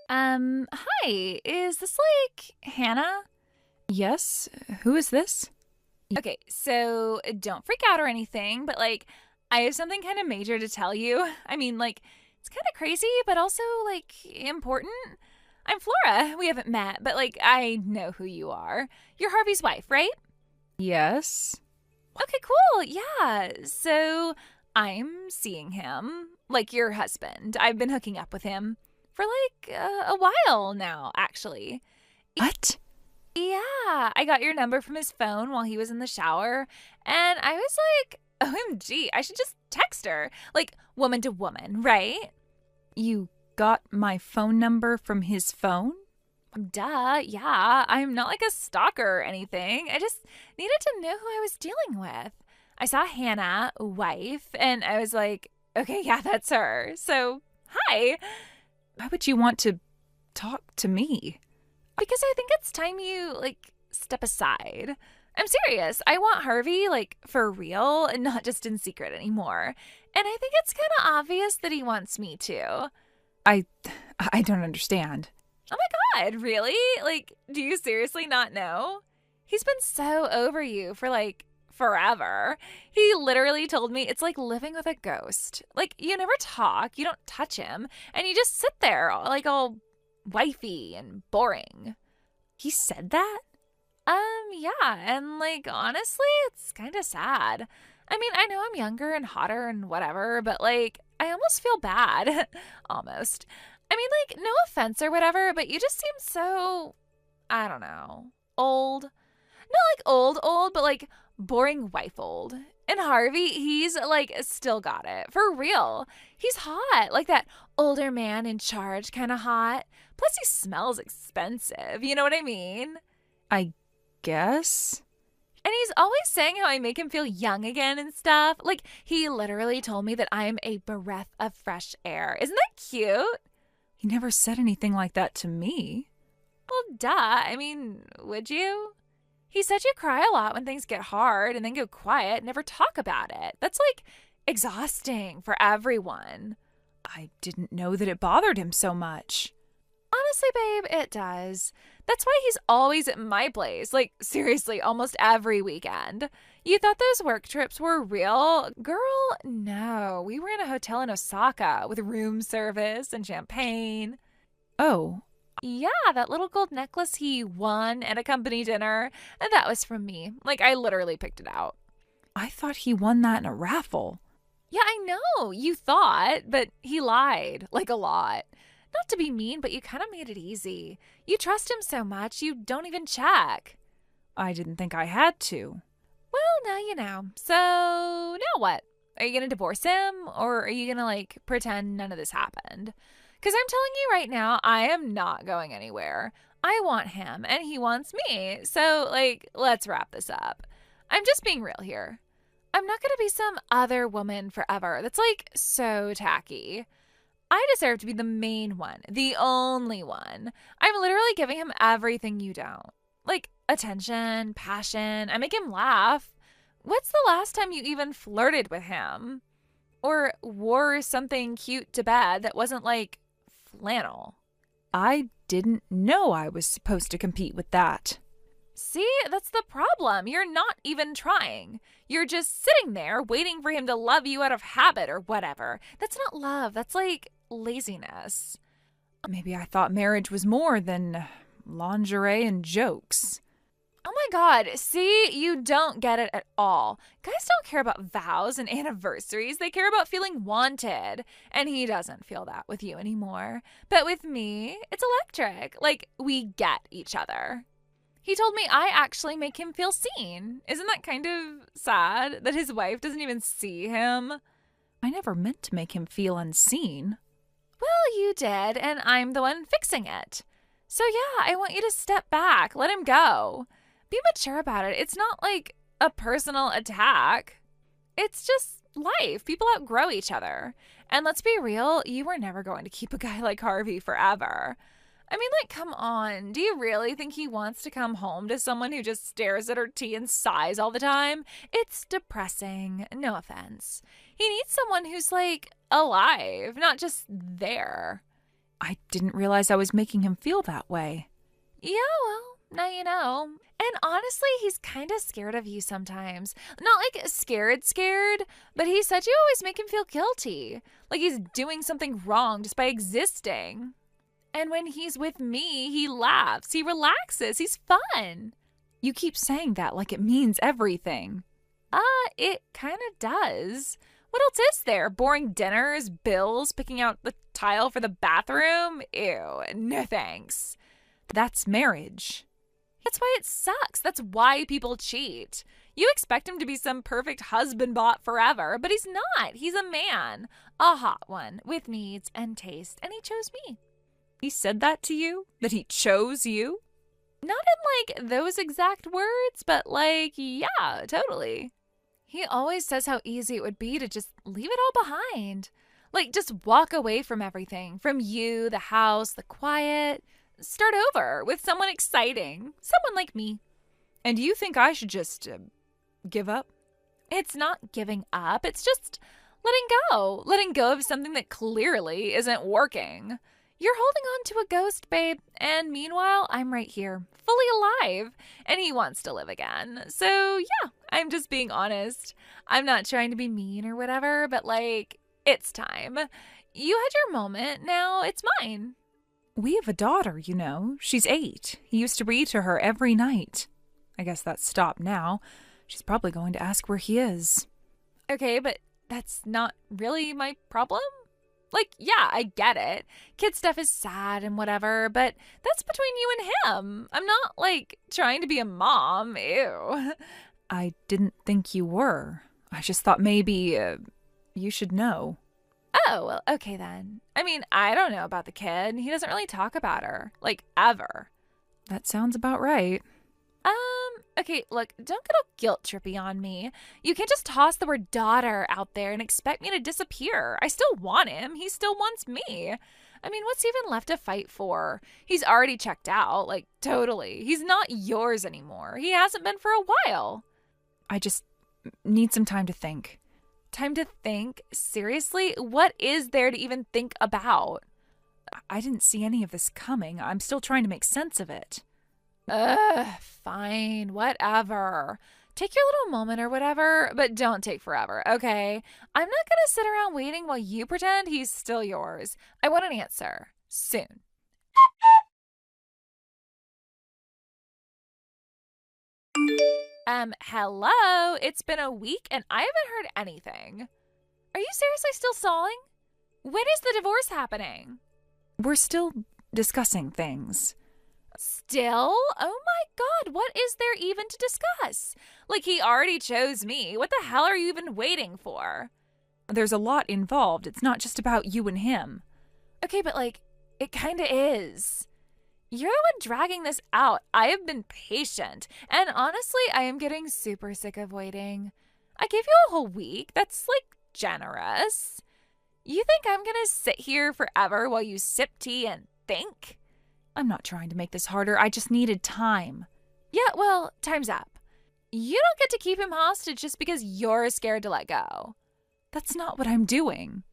Hi, is this Hannah? Yes, who is this? Okay, so don't freak out or anything, but I have something kind of major to tell you. I mean, it's kind of crazy, but also important. I'm Flora. We haven't met, but I know who you are. You're Harvey's wife, right? Yes. Okay, cool. Yeah. So I'm seeing him, like your husband. I've been hooking up with him for a while now, actually. What? Yeah, I got your number from his phone while he was in the shower, and I was like, OMG, I should just text her. Like, woman to woman, right? You got my phone number from his phone? Duh, yeah. I'm not like a stalker or anything. I just needed to know who I was dealing with. I saw Hannah, wife, and I was like, okay, yeah, that's her. So, hi. Why would you want to talk to me? Because I think it's time you, step aside. I'm serious. I want Harvey, for real and not just in secret anymore. And I think it's kind of obvious that he wants me to. I don't understand. Oh my God, really? Do you seriously not know? He's been so over you for, forever. He literally told me it's like living with a ghost. You never talk, you don't touch him, and you just sit there, all wifey and boring. He said that? Yeah, and honestly, it's kind of sad. I mean, I know I'm younger and hotter and whatever, but I almost feel bad. Almost. I mean, no offense or whatever, but you just seem so, I don't know, old. Not old, but boring wife old. And Harvey, he's still got it. For real. He's hot. Like that older man in charge kind of hot. Plus he smells expensive. You know what I mean? I guess. And he's always saying how I make him feel young again and stuff. He literally told me that I'm a breath of fresh air. Isn't that cute? He never said anything like that to me. Well, duh. I mean, would you? He said you cry a lot when things get hard and then go quiet and never talk about it. That's exhausting for everyone. I didn't know that it bothered him so much. Honestly, babe, it does. That's why he's always at my place. Seriously, almost every weekend. You thought those work trips were real? Girl, no. We were in a hotel in Osaka with room service and champagne. Oh. Yeah, that little gold necklace he won at a company dinner. And that was from me. I literally picked it out. I thought he won that in a raffle. Yeah, I know. You thought, but he lied. A lot. Not to be mean, but you kind of made it easy. You trust him so much, you don't even check. I didn't think I had to. Well, now you know. So, now what? Are you going to divorce him? Or are you going to, pretend none of this happened? Because I'm telling you right now, I am not going anywhere. I want him, and he wants me. So, let's wrap this up. I'm just being real here. I'm not going to be some other woman forever. That's, so tacky. I deserve to be the main one, the only one. I'm literally giving him everything you don't. Attention, passion. I make him laugh. What's the last time you even flirted with him? Or wore something cute to bed that wasn't flannel? I didn't know I was supposed to compete with that. See, that's the problem. You're not even trying. You're just sitting there waiting for him to love you out of habit or whatever. That's not love. That's laziness. Maybe I thought marriage was more than lingerie and jokes. Oh my God, see, you don't get it at all. Guys don't care about vows and anniversaries. They care about feeling wanted. And he doesn't feel that with you anymore. But with me, it's electric. We get each other. He told me I actually make him feel seen. Isn't that kind of sad that his wife doesn't even see him? I never meant to make him feel unseen. Well, you did, and I'm the one fixing it. So yeah, I want you to step back. Let him go. Be mature about it. It's not a personal attack. It's just life. People outgrow each other. And let's be real, you were never going to keep a guy like Harvey forever. I mean, come on. Do you really think he wants to come home to someone who just stares at her tea and sighs all the time? It's depressing. No offense. He needs someone who's alive, not just there. I didn't realize I was making him feel that way. Yeah, well, now you know. And honestly, he's kind of scared of you sometimes. Not like scared, but he said you always make him feel guilty. Like he's doing something wrong just by existing. And when he's with me, he laughs, he relaxes, he's fun. You keep saying that like it means everything. It kind of does. What else is there? Boring dinners, bills, picking out the tile for the bathroom? Ew, no thanks. That's marriage. That's why it sucks. That's why people cheat. You expect him to be some perfect husband bot forever, but he's not. He's a man. A hot one with needs and taste, and he chose me. He said that to you? That he chose you? Not in like those exact words, but like, yeah, totally. He always says how easy it would be to just leave it all behind. Like, just walk away from everything. From you, the house, the quiet. Start over with someone exciting. Someone like me. And you think I should just give up? It's not giving up. It's just letting go. Letting go of something that clearly isn't working. You're holding on to a ghost, babe. And meanwhile, I'm right here, fully alive. And he wants to live again. So, yeah, I'm just being honest. I'm not trying to be mean or whatever, but like, it's time. You had your moment. Now it's mine. We have a daughter, you know. She's 8. He used to read to her every night. I guess that's stopped now. She's probably going to ask where he is. Okay, but that's not really my problem. Like, yeah, I get it. Kid stuff is sad and whatever, but that's between you and him. I'm not, like, trying to be a mom. Ew. I didn't think you were. I just thought maybe you should know. Oh, well, okay then. I mean, I don't know about the kid. He doesn't really talk about her. Like, ever. That sounds about right. Okay, look, don't get all guilt trippy on me. You can't just toss the word daughter out there and expect me to disappear. I still want him. He still wants me. I mean, what's even left to fight for? He's already checked out, like, totally. He's not yours anymore. He hasn't been for a while. I just need some time to think. Time to think? Seriously? What is there to even think about? I didn't see any of this coming. I'm still trying to make sense of it. Fine, whatever. Take your little moment or whatever, but don't take forever, okay? I'm not gonna sit around waiting while you pretend he's still yours. I want an answer. Soon. Hello? It's been a week and I haven't heard anything. Are you seriously still stalling? When is the divorce happening? We're still discussing things. Still? Oh my God, what is there even to discuss? Like, he already chose me. What the hell are you even waiting for? There's a lot involved. It's not just about you and him. Okay, but like, it kinda is. You're the one dragging this out. I have been patient. And honestly, I am getting super sick of waiting. I gave you a whole week. That's like generous. You think I'm gonna sit here forever while you sip tea and think? I'm not trying to make this harder. I just needed time. Yeah, well, time's up. You don't get to keep him hostage just because you're scared to let go. That's not what I'm doing.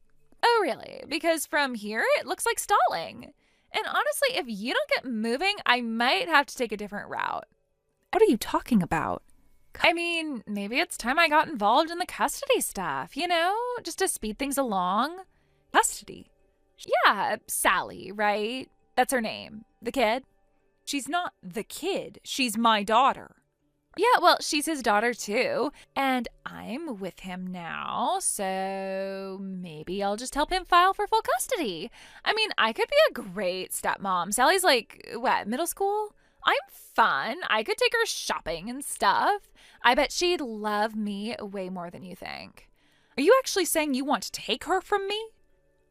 Oh, really? Because from here, it looks like stalling. And honestly, if you don't get moving, I might have to take a different route. What are you talking about? I mean, maybe it's time I got involved in the custody stuff, you know? Just to speed things along. Custody? Yeah, Sally, right? That's her name. The kid? She's not the kid. She's my daughter. Yeah, well, she's his daughter too. And I'm with him now, so maybe I'll just help him file for full custody. I mean, I could be a great stepmom. Sally's like, what, middle school? I'm fun. I could take her shopping and stuff. I bet she'd love me way more than you think. Are you actually saying you want to take her from me?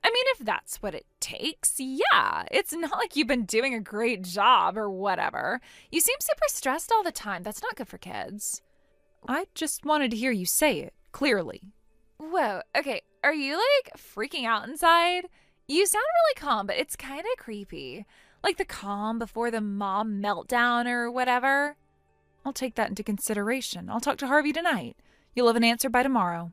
I mean, if that's what it takes, yeah. It's not like you've been doing a great job or whatever. You seem super stressed all the time. That's not good for kids. I just wanted to hear you say it, clearly. Whoa, okay. Are you, like, freaking out inside? You sound really calm, but it's kind of creepy. Like the calm before the mom meltdown or whatever. I'll take that into consideration. I'll talk to Harvey tonight. You'll have an answer by tomorrow.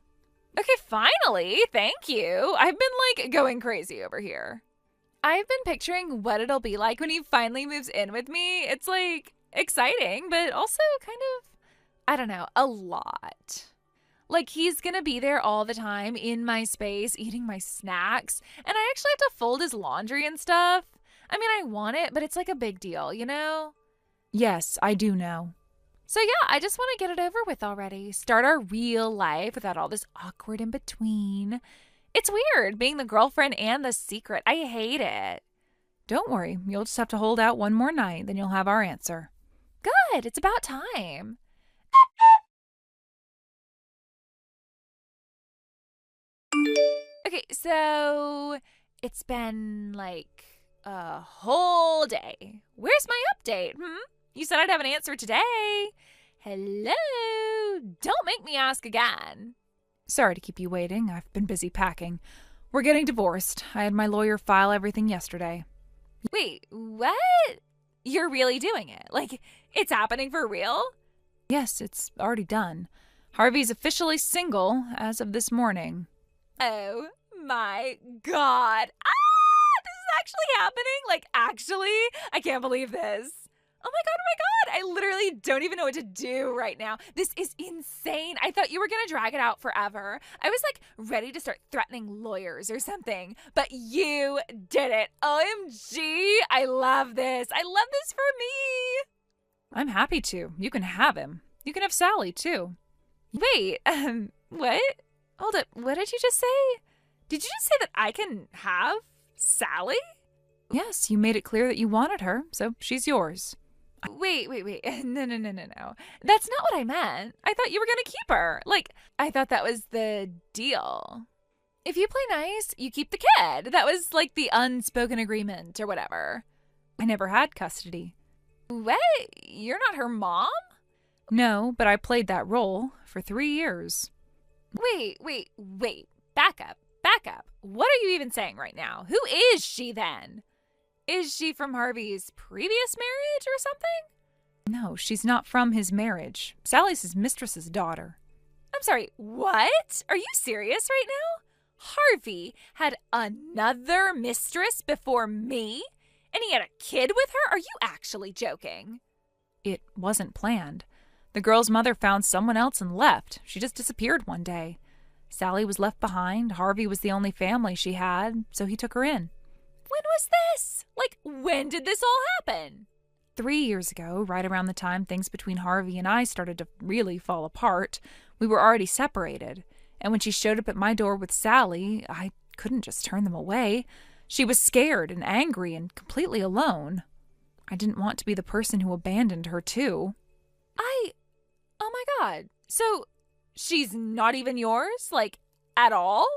Okay, finally. Thank you. I've been, like, going crazy over here. I've been picturing what it'll be like when he finally moves in with me. It's like exciting, but also kind of, I don't know, a lot. Like he's gonna be there all the time in my space, eating my snacks, and I actually have to fold his laundry and stuff. I mean, I want it, but it's like a big deal, you know? Yes, I do know. So yeah, I just want to get it over with already. Start our real life without all this awkward in between. It's weird being the girlfriend and the secret. I hate it. Don't worry, you'll just have to hold out one more night, then you'll have our answer. Good, it's about time. Okay, so it's been like a whole day. Where's my update? You said I'd have an answer today. Hello? Don't make me ask again. Sorry to keep you waiting. I've been busy packing. We're getting divorced. I had my lawyer file everything yesterday. Wait, what? You're really doing it? Like, it's happening for real? Yes, it's already done. Harvey's officially single as of this morning. Oh my God. This is actually happening? Like, actually? I can't believe this. Oh my God, I literally don't even know what to do right now. This is insane. I thought you were going to drag it out forever. I was like ready to start threatening lawyers or something, but you did it. OMG, I love this. I love this for me. I'm happy to. You can have him. You can have Sally, too. Wait, what? Hold up, what did you just say? Did you just say that I can have Sally? Yes, you made it clear that you wanted her, so she's yours. Wait. No. That's not what I meant. I thought you were going to keep her. Like, I thought that was the deal. If you play nice, you keep the kid. That was like the unspoken agreement or whatever. I never had custody. What? You're not her mom? No, but I played that role for 3 years. Wait. Back up. What are you even saying right now? Who is she then? Is she from Harvey's previous marriage or something? No, she's not from his marriage. Sally's his mistress's daughter. I'm sorry, what? Are you serious right now? Harvey had another mistress before me? And he had a kid with her? Are you actually joking? It wasn't planned. The girl's mother found someone else and left. She just disappeared one day. Sally was left behind. Harvey was the only family she had, so he took her in. When was this? Like, when did this all happen? 3 years ago, right around the time things between Harvey and I started to really fall apart. We were already separated. And when she showed up at my door with Sally, I couldn't just turn them away. She was scared and angry and completely alone. I didn't want to be the person who abandoned her, too. Oh my God. So, she's not even yours? Like, at all?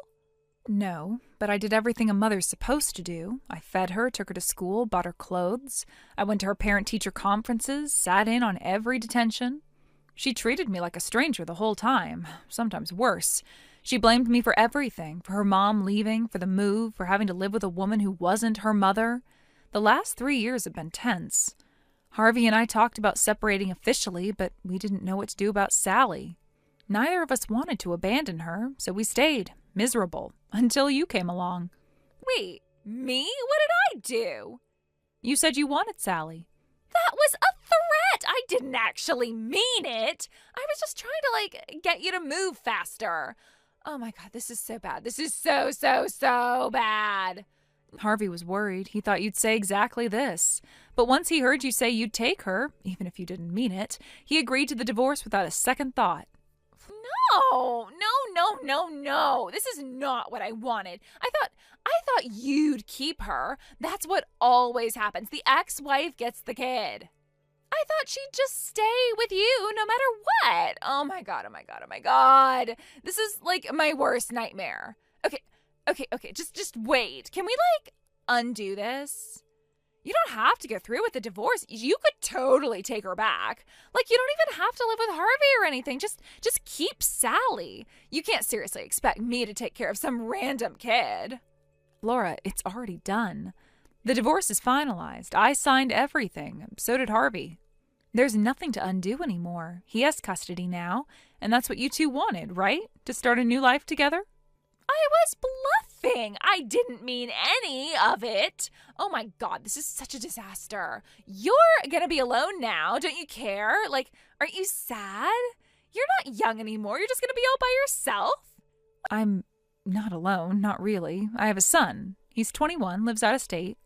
No, but I did everything a mother's supposed to do. I fed her, took her to school, bought her clothes. I went to her parent-teacher conferences, sat in on every detention. She treated me like a stranger the whole time, sometimes worse. She blamed me for everything, for her mom leaving, for the move, for having to live with a woman who wasn't her mother. The last 3 years have been tense. Harvey and I talked about separating officially, but we didn't know what to do about Sally. Neither of us wanted to abandon her, so we stayed, miserable, until you came along. Wait, me? What did I do? You said you wanted Sally. That was a threat! I didn't actually mean it! I was just trying to, get you to move faster. Oh my God, this is so bad. This is so bad. Harvey was worried. He thought you'd say exactly this. But once he heard you say you'd take her, even if you didn't mean it, he agreed to the divorce without a second thought. No. This is not what I wanted. I thought you'd keep her. That's what always happens. The ex-wife gets the kid. I thought she'd just stay with you no matter what. Oh my God. This is like my worst nightmare. Okay. Just wait. Can we undo this? You don't have to go through with the divorce. You could totally take her back. You don't even have to live with Harvey or anything. Just keep Sally. You can't seriously expect me to take care of some random kid. Laura, it's already done. The divorce is finalized. I signed everything. So did Harvey. There's nothing to undo anymore. He has custody now, and that's what you two wanted, right? To start a new life together? I was laughing. I didn't mean any of it. Oh my God, this is such a disaster. You're gonna be alone now. Don't you care? Like, aren't you sad? You're not young anymore. You're just gonna be all by yourself. I'm not alone, not really. I have a son. He's 21, lives out of state.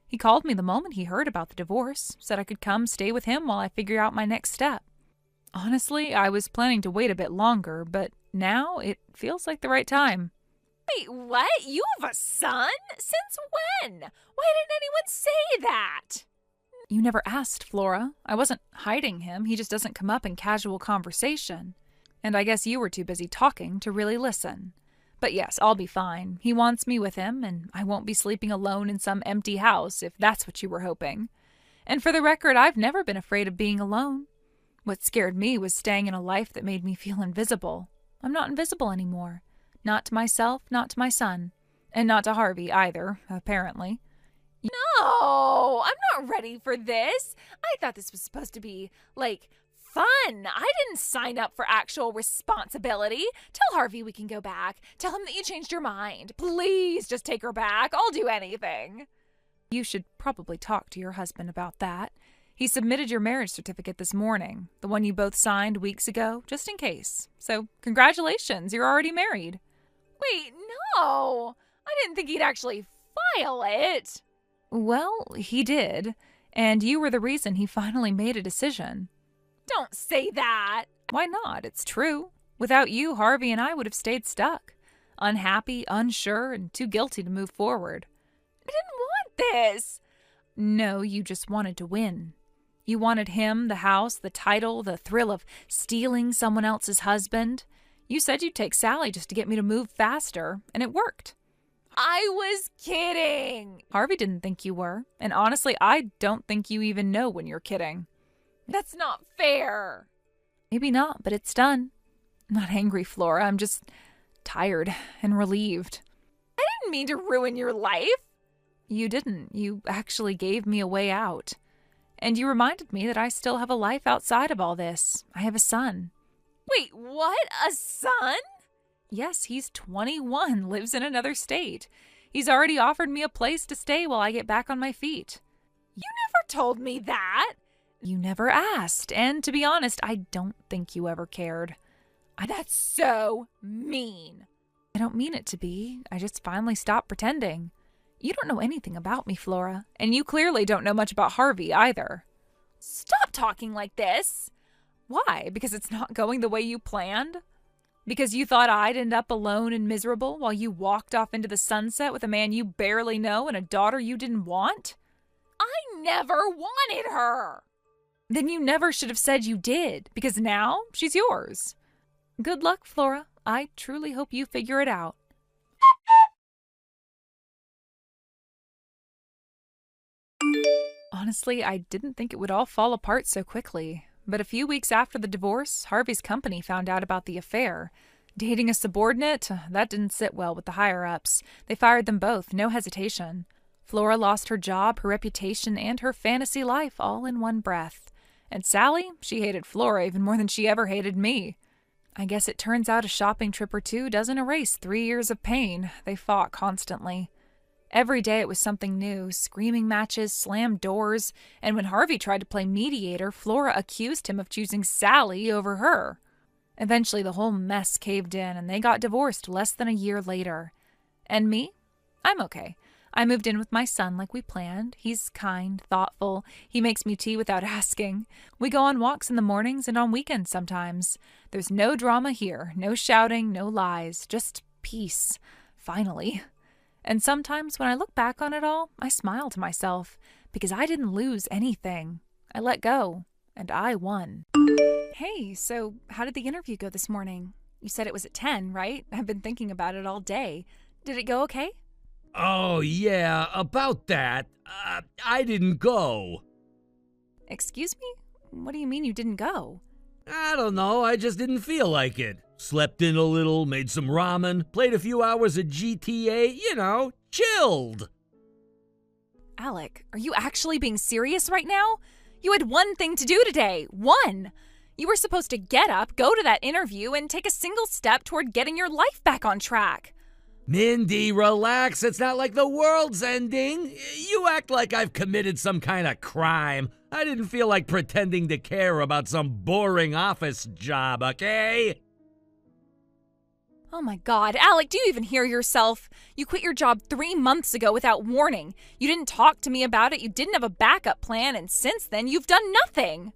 He called me the moment he heard about the divorce, said I could come stay with him while I figure out my next step. Honestly, I was planning to wait a bit longer, but now it feels like the right time. Wait, what? You have a son? Since when? Why didn't anyone say that? You never asked, Flora. I wasn't hiding him. He just doesn't come up in casual conversation. And I guess you were too busy talking to really listen. But yes, I'll be fine. He wants me with him, and I won't be sleeping alone in some empty house, if that's what you were hoping. And for the record, I've never been afraid of being alone. What scared me was staying in a life that made me feel invisible. I'm not invisible anymore. Not to myself, not to my son. And not to Harvey either, apparently. No, I'm not ready for this. I thought this was supposed to be, fun. I didn't sign up for actual responsibility. Tell Harvey we can go back. Tell him that you changed your mind. Please just take her back. I'll do anything. You should probably talk to your husband about that. He submitted your marriage certificate this morning, the one you both signed weeks ago, just in case. So, congratulations, you're already married. Wait, no. I didn't think he'd actually file it. Well, he did, and you were the reason he finally made a decision. Don't say that. Why not? It's true. Without you, Harvey and I would have stayed stuck. Unhappy, unsure, and too guilty to move forward. I didn't want this. No, you just wanted to win. You wanted him, the house, the title, the thrill of stealing someone else's husband. You said you'd take Sally just to get me to move faster, and it worked. I was kidding. Harvey didn't think you were, and honestly, I don't think you even know when you're kidding. That's not fair. Maybe not, but it's done. I'm not angry, Flora. I'm just tired and relieved. I didn't mean to ruin your life. You didn't. You actually gave me a way out. And you reminded me that I still have a life outside of all this. I have a son. Wait, what? A son? Yes, he's 21, lives in another state. He's already offered me a place to stay while I get back on my feet. You never told me that. You never asked, and to be honest, I don't think you ever cared. That's so mean. I don't mean it to be. I just finally stopped pretending. You don't know anything about me, Flora, and you clearly don't know much about Harvey either. Stop talking like this. Why? Because it's not going the way you planned? Because you thought I'd end up alone and miserable while you walked off into the sunset with a man you barely know and a daughter you didn't want? I never wanted her. Then you never should have said you did, because now she's yours. Good luck, Flora. I truly hope you figure it out. Honestly, I didn't think it would all fall apart so quickly. But a few weeks after the divorce, Harvey's company found out about the affair. Dating a subordinate? That didn't sit well with the higher-ups. They fired them both, no hesitation. Flora lost her job, her reputation, and her fantasy life all in one breath. And Sally? She hated Flora even more than she ever hated me. I guess it turns out a shopping trip or two doesn't erase 3 years of pain. They fought constantly. Every day it was something new, screaming matches, slammed doors, and when Harvey tried to play mediator, Flora accused him of choosing Sally over her. Eventually the whole mess caved in, and they got divorced less than a year later. And me? I'm okay. I moved in with my son like we planned. He's kind, thoughtful. He makes me tea without asking. We go on walks in the mornings and on weekends sometimes. There's no drama here, no shouting, no lies, just peace. Finally. And sometimes when I look back on it all, I smile to myself, because I didn't lose anything. I let go, and I won. Hey, so how did the interview go this morning? You said it was at 10, right? I've been thinking about it all day. Did it go okay? Oh, yeah, about that. I didn't go. Excuse me? What do you mean you didn't go? I don't know, I just didn't feel like it. Slept in a little, made some ramen, played a few hours of GTA, chilled. Alec, are you actually being serious right now? You had one thing to do today. One! You were supposed to get up, go to that interview, and take a single step toward getting your life back on track. Mindy, relax. It's not like the world's ending. You act like I've committed some kind of crime. I didn't feel like pretending to care about some boring office job, okay? Oh my God, Alec, do you even hear yourself? You quit your job 3 months ago without warning. You didn't talk to me about it, you didn't have a backup plan, and since then you've done nothing.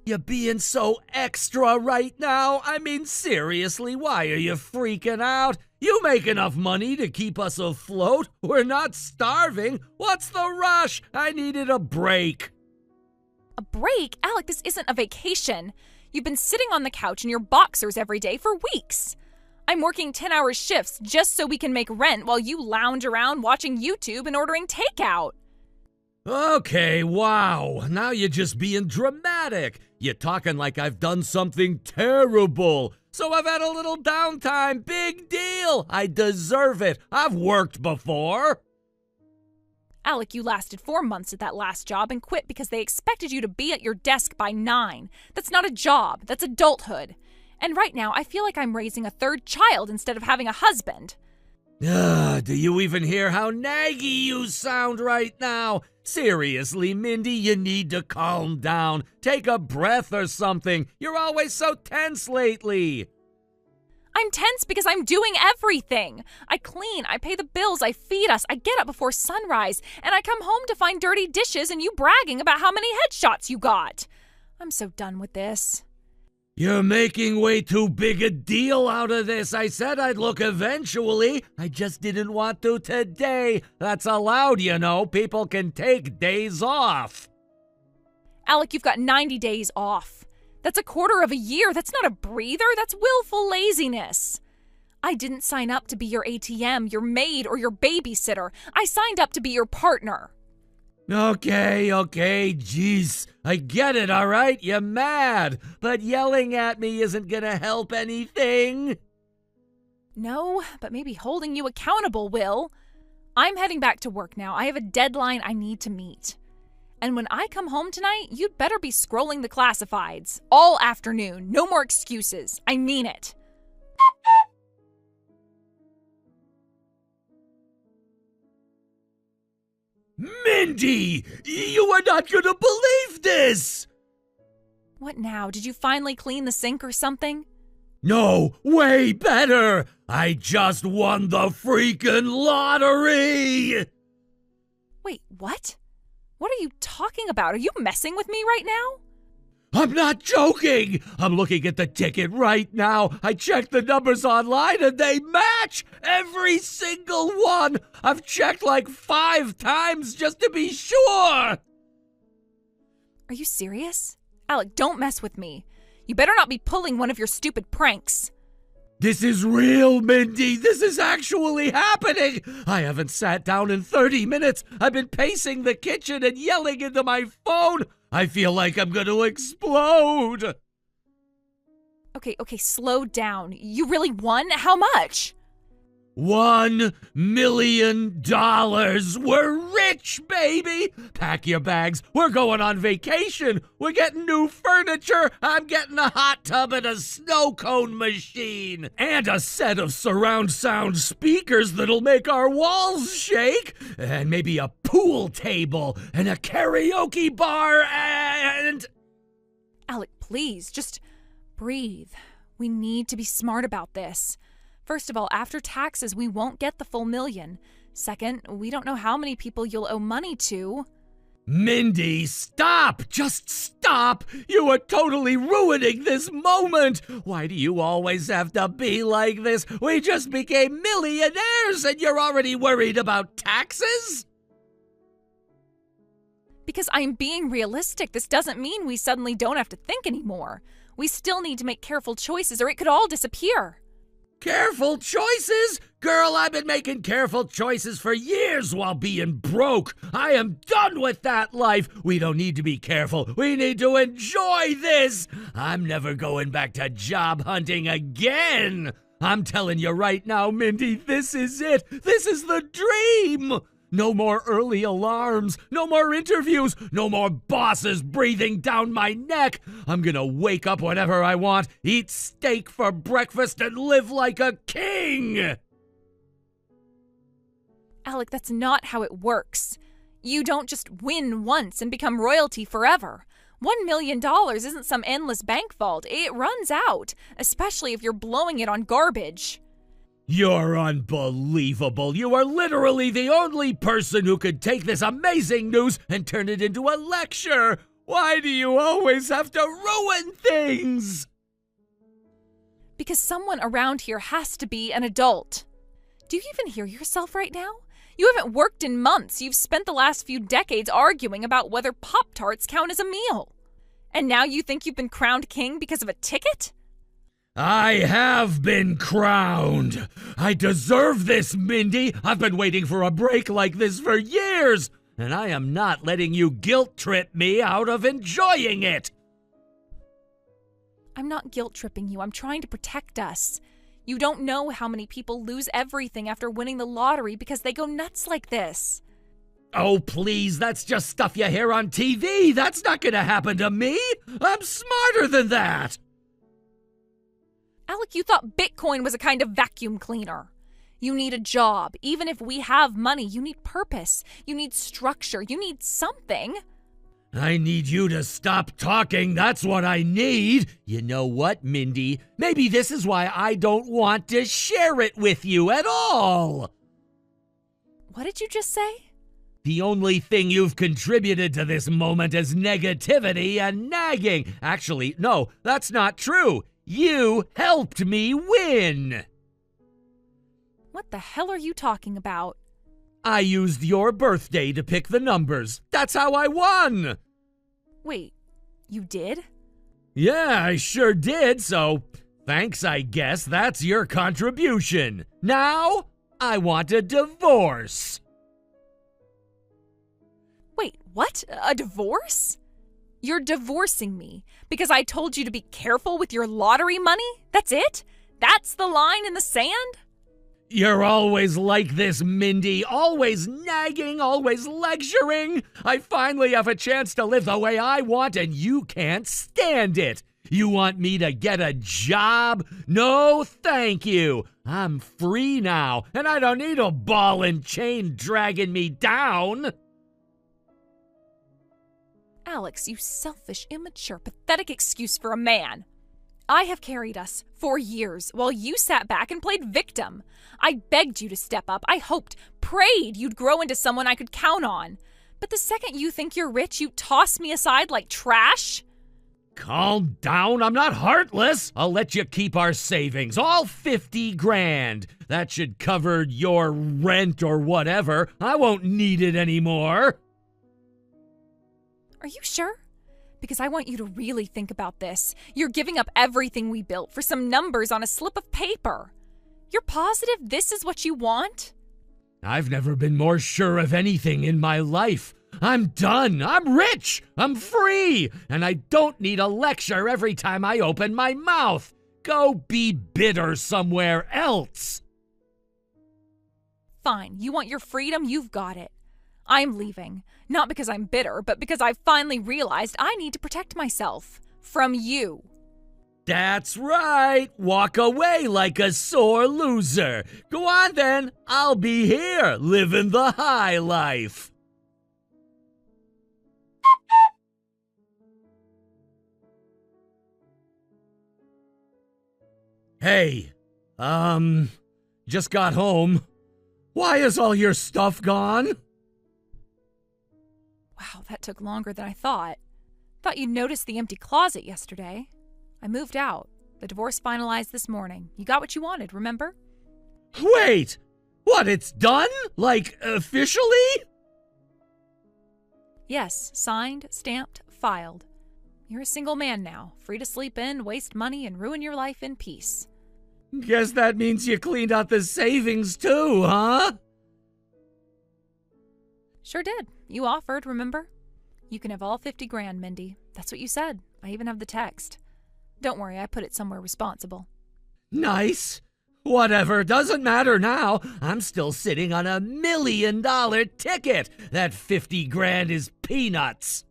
You're being so extra right now. I mean, seriously, why are you freaking out? You make enough money to keep us afloat. We're not starving. What's the rush? I needed a break. A break? Alec, this isn't a vacation. You've been sitting on the couch in your boxers every day for weeks. I'm working 10-hour shifts just so we can make rent while you lounge around watching YouTube and ordering takeout. Okay, wow. Now you're just being dramatic. You're talking like I've done something terrible. So I've had a little downtime. Big deal. I deserve it. I've worked before. Alec, you lasted 4 months at that last job and quit because they expected you to be at your desk by 9. That's not a job. That's adulthood. And right now, I feel like I'm raising a third child instead of having a husband. Do you even hear how naggy you sound right now? Seriously, Mindy, you need to calm down. Take a breath or something. You're always so tense lately. I'm tense because I'm doing everything. I clean, I pay the bills, I feed us, I get up before sunrise, and I come home to find dirty dishes and you bragging about how many headshots you got. I'm so done with this. You're making way too big a deal out of this. I said I'd look eventually. I just didn't want to today. That's allowed, you know. People can take days off. Alec, you've got 90 days off. That's a quarter of a year. That's not a breather. That's willful laziness. I didn't sign up to be your ATM, your maid, or your babysitter. I signed up to be your partner. Okay, jeez. I get it, all right? You're mad. But yelling at me isn't gonna help anything. No, but maybe holding you accountable will. I'm heading back to work now. I have a deadline I need to meet. And when I come home tonight, you'd better be scrolling the classifieds. All afternoon. No more excuses. I mean it. Mindy! You are not gonna believe this! What now? Did you finally clean the sink or something? No, way better! I just won the freaking lottery! Wait, what? What are you talking about? Are you messing with me right now? I'm not joking! I'm looking at the ticket right now. I checked the numbers online and they match! Every single one! I've checked like 5 times just to be sure! Are you serious? Alec, don't mess with me. You better not be pulling one of your stupid pranks. This is real, Mindy. This is actually happening. I haven't sat down in 30 minutes. I've been pacing the kitchen and yelling into my phone. I feel like I'm going to explode. Okay, slow down. You really won? How much? $1 million. We're rich, baby. Pack your bags. We're going on vacation. We're getting new furniture. I'm getting a hot tub and a snow cone machine. And a set of surround sound speakers that'll make our walls shake. And maybe a pool table and a karaoke bar and... Alec, please, just breathe. We need to be smart about this. First of all, after taxes, we won't get the full $1 million. Second, we don't know how many people you'll owe money to. Mindy, stop! Just stop! You are totally ruining this moment! Why do you always have to be like this? We just became millionaires and you're already worried about taxes? Because I'm being realistic. This doesn't mean we suddenly don't have to think anymore. We still need to make careful choices or it could all disappear. Careful choices? Girl, I've been making careful choices for years while being broke. I am done with that life. We don't need to be careful. We need to enjoy this. I'm never going back to job hunting again. I'm telling you right now, Mindy, this is it. This is the dream. No more early alarms, no more interviews, no more bosses breathing down my neck. I'm gonna wake up whenever I want, eat steak for breakfast, and live like a king. Alec, that's not how it works. You don't just win once and become royalty forever. $1 million isn't some endless bank vault. It runs out, especially if you're blowing it on garbage. You're unbelievable. You are literally the only person who could take this amazing news and turn it into a lecture. Why do you always have to ruin things? Because someone around here has to be an adult. Do you even hear yourself right now? You haven't worked in months. You've spent the last few decades arguing about whether Pop-Tarts count as a meal. And now you think you've been crowned king because of a ticket? I have been crowned. I deserve this, Mindy. I've been waiting for a break like this for years, and I am not letting you guilt trip me out of enjoying it. I'm not guilt-tripping you. I'm trying to protect us. You don't know how many people lose everything after winning the lottery because they go nuts like this. Oh, please, that's just stuff you hear on TV. That's not gonna happen to me. I'm smarter than that. Alec, you thought Bitcoin was a kind of vacuum cleaner. You need a job. Even if we have money, you need purpose. You need structure. You need something. I need you to stop talking. That's what I need. You know what, Mindy? Maybe this is why I don't want to share it with you at all. What did you just say? The only thing you've contributed to this moment is negativity and nagging. Actually, no, that's not true. You helped me win. What the hell are you talking about? I used your birthday to pick the numbers. That's how I won. Wait, you did? Yeah, I sure did, so thanks, I guess. That's your contribution. Now, I want a divorce. Wait, what? A divorce? You're divorcing me because I told you to be careful with your lottery money? That's it? That's the line in the sand? You're always like this, Mindy. Always nagging, always lecturing. I finally have a chance to live the way I want, and you can't stand it. You want me to get a job? No, thank you. I'm free now, and I don't need a ball and chain dragging me down. Alex, you selfish, immature, pathetic excuse for a man. I have carried us for years while you sat back and played victim. I begged you to step up. I hoped, prayed you'd grow into someone I could count on. But the second you think you're rich, you toss me aside like trash? Calm down. I'm not heartless. I'll let you keep our savings, all 50 grand. That should cover your rent or whatever. I won't need it anymore. Are you sure? Because I want you to really think about this. You're giving up everything we built for some numbers on a slip of paper. You're positive this is what you want? I've never been more sure of anything in my life. I'm done. I'm rich. I'm free. And I don't need a lecture every time I open my mouth. Go be bitter somewhere else. Fine. You want your freedom? You've got it. I'm leaving. Not because I'm bitter, but because I've finally realized I need to protect myself. From you. That's right. Walk away like a sore loser. Go on then. I'll be here, living the high life. Hey, just got home. Why is all your stuff gone? Wow, that took longer than I thought. Thought you'd noticed the empty closet yesterday. I moved out. The divorce finalized this morning. You got what you wanted, remember? Wait! What, it's done? Like, officially? Yes, signed, stamped, filed. You're a single man now, free to sleep in, waste money, and ruin your life in peace. Guess that means you cleaned out the savings too, huh? Sure did. You offered, remember? You can have all 50 grand, Mindy. That's what you said. I even have the text. Don't worry, I put it somewhere responsible. Nice. Whatever, doesn't matter now. I'm still sitting on $1 million ticket. That 50 grand is peanuts.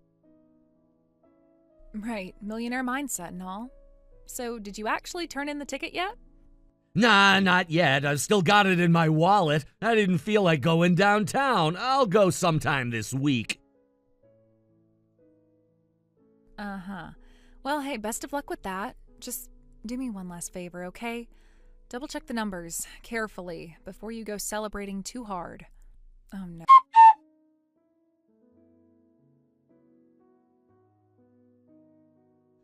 Right, millionaire mindset and all. So, did you actually turn in the ticket yet? Nah, not yet. I've still got it in my wallet. I didn't feel like going downtown. I'll go sometime this week. Uh-huh. Well, hey, best of luck with that. Just do me one last favor, okay? Double check the numbers carefully before you go celebrating too hard. Oh, no.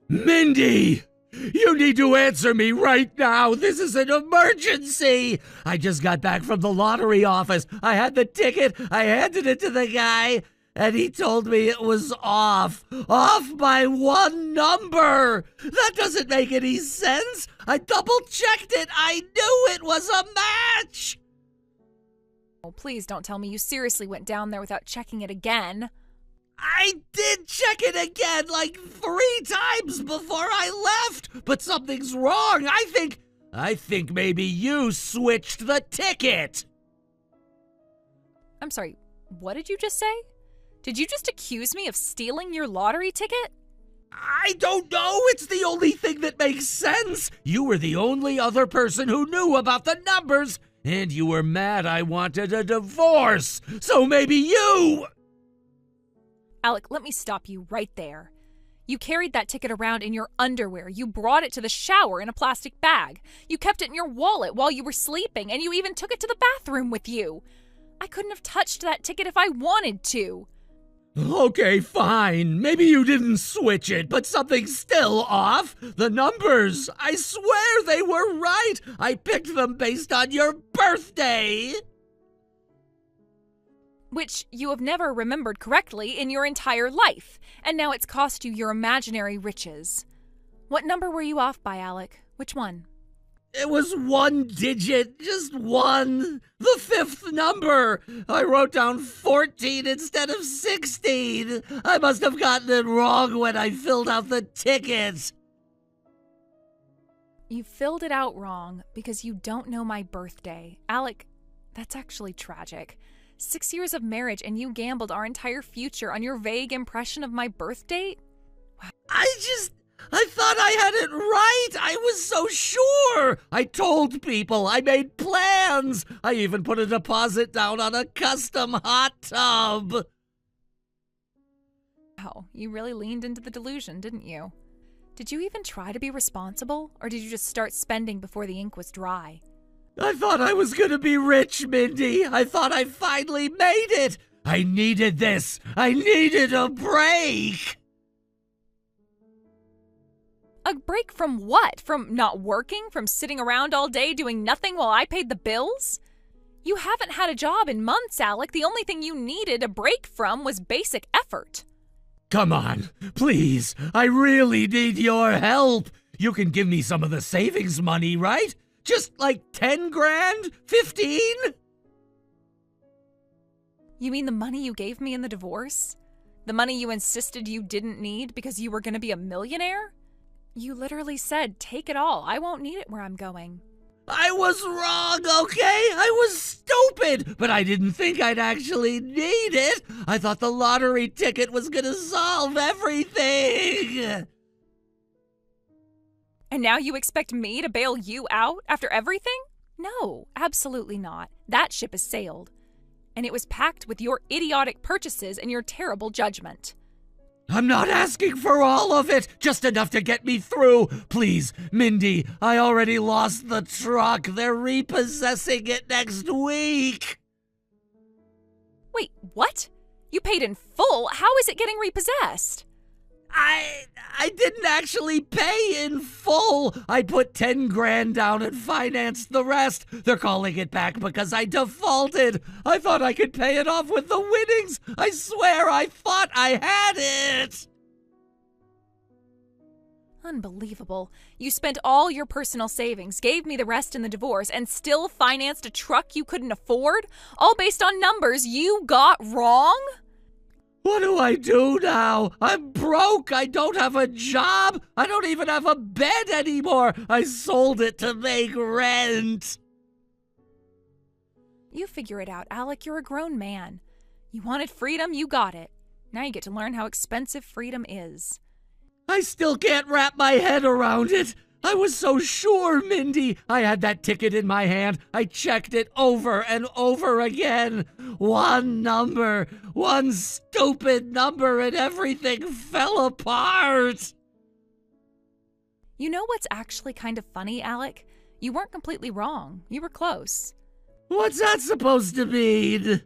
Mindy! You need to answer me right now. This is an emergency. I just got back from the lottery office. I had the ticket. I handed it to the guy, and he told me it was off. Off by one number. That doesn't make any sense. I double-checked it. I knew it was a match. Oh, please don't tell me you seriously went down there without checking it again. I did check it again like 3 times before I left, but something's wrong. I think maybe you switched the ticket. I'm sorry, what did you just say? Did you just accuse me of stealing your lottery ticket? I don't know. It's the only thing that makes sense. You were the only other person who knew about the numbers, and you were mad I wanted a divorce. So maybe you... Alec, let me stop you right there. You carried that ticket around in your underwear. You brought it to the shower in a plastic bag. You kept it in your wallet while you were sleeping, and you even took it to the bathroom with you. I couldn't have touched that ticket if I wanted to. Okay, fine. Maybe you didn't switch it, but something's still off. The numbers, I swear they were right. I picked them based on your birthday. Which you have never remembered correctly in your entire life, and now it's cost you your imaginary riches. What number were you off by, Alec? Which one? It was 1 digit, just 1. The 5th number. I wrote down 14 instead of 16. I must have gotten it wrong when I filled out the ticket. You filled it out wrong because you don't know my birthday. Alec, that's actually tragic. 6 years of marriage and you gambled our entire future on your vague impression of my birth date? Wow. I thought I had it right. I was so sure. I told people. I made plans. I even put a deposit down on a custom hot tub. Wow, you really leaned into the delusion, didn't you? Did you even try to be responsible, or did you just start spending before the ink was dry? I thought I was gonna be rich, Mindy. I thought I finally made it. I needed this. I needed a break. A break from what? From not working? From sitting around all day doing nothing while I paid the bills? You haven't had a job in months, Alec. The only thing you needed a break from was basic effort. Come on, please. I really need your help. You can give me some of the savings money, right? Just like 10 grand? 15? You mean the money you gave me in the divorce? The money you insisted you didn't need because you were going to be a millionaire? You literally said, take it all. I won't need it where I'm going. I was wrong, okay? I was stupid, but I didn't think I'd actually need it. I thought the lottery ticket was going to solve everything. And now you expect me to bail you out after everything? No, absolutely not. That ship has sailed. And it was packed with your idiotic purchases and your terrible judgment. I'm not asking for all of it, just enough to get me through. Please, Mindy, I already lost the truck. They're repossessing it next week. Wait, what? You paid in full? How is it getting repossessed? I didn't actually pay in full. I put 10 grand down and financed the rest. They're calling it back because I defaulted. I thought I could pay it off with the winnings. I swear I thought I had it. Unbelievable. You spent all your personal savings, gave me the rest in the divorce, and still financed a truck you couldn't afford? All based on numbers you got wrong? What do I do now? I'm broke. I don't have a job. I don't even have a bed anymore. I sold it to make rent. You figure it out, Alec. You're a grown man. You wanted freedom, you got it. Now you get to learn how expensive freedom is. I still can't wrap my head around it. I was so sure, Mindy. I had that ticket in my hand. I checked it over and over again. One number, one stupid number, and everything fell apart. You know what's actually kind of funny, Alec? You weren't completely wrong. You were close. What's that supposed to mean?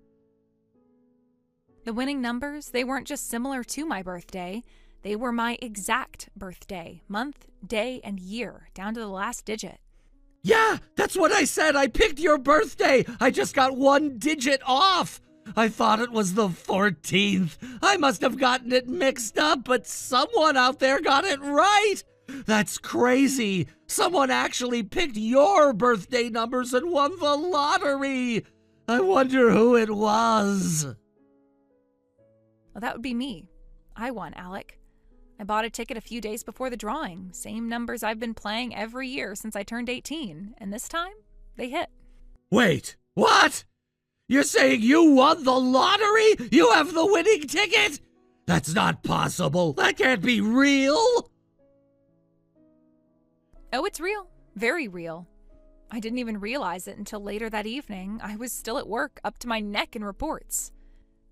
The winning numbers, they weren't just similar to my birthday. They were my exact birthday, month, day, and year, down to the last digit. Yeah, that's what I said. I picked your birthday. I just got one digit off. I thought it was the 14th. I must have gotten it mixed up, but someone out there got it right. That's crazy. Someone actually picked your birthday numbers and won the lottery. I wonder who it was. Well, that would be me. I won, Alec. I bought a ticket a few days before the drawing. Same numbers I've been playing every year since I turned 18. And this time, they hit. Wait, what? You're saying you won the lottery? You have the winning ticket? That's not possible. That can't be real. Oh, it's real. Very real. I didn't even realize it until later that evening. I was still at work, up to my neck in reports.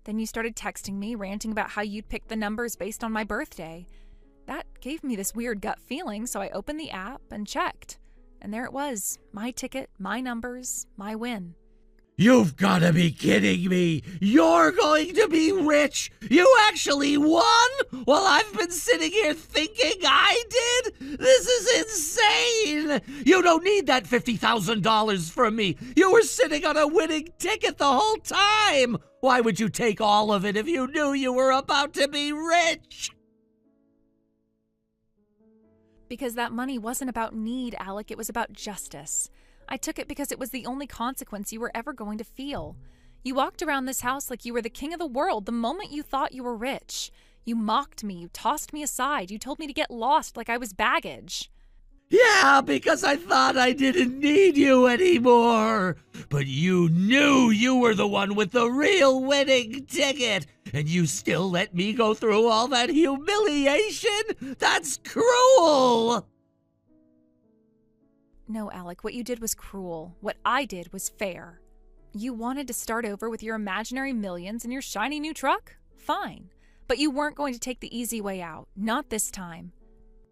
Then you started texting me, ranting about how you'd picked the numbers based on my birthday. That gave me this weird gut feeling, so I opened the app and checked. And there it was. My ticket, my numbers, my win. You've got to be kidding me. You're going to be rich. You actually won while I've been sitting here thinking I did? This is insane. You don't need that $50,000 from me. You were sitting on a winning ticket the whole time. Why would you take all of it if you knew you were about to be rich? Because that money wasn't about need, Alec. It was about justice. I took it because it was the only consequence you were ever going to feel. You walked around this house like you were the king of the world the moment you thought you were rich. You mocked me. You tossed me aside. You told me to get lost like I was baggage. Yeah, because I thought I didn't need you anymore. But you knew you were the one with the real winning ticket, and you still let me go through all that humiliation? That's cruel! No, Alec, what you did was cruel. What I did was fair. You wanted to start over with your imaginary millions and your shiny new truck? Fine. But you weren't going to take the easy way out. Not this time.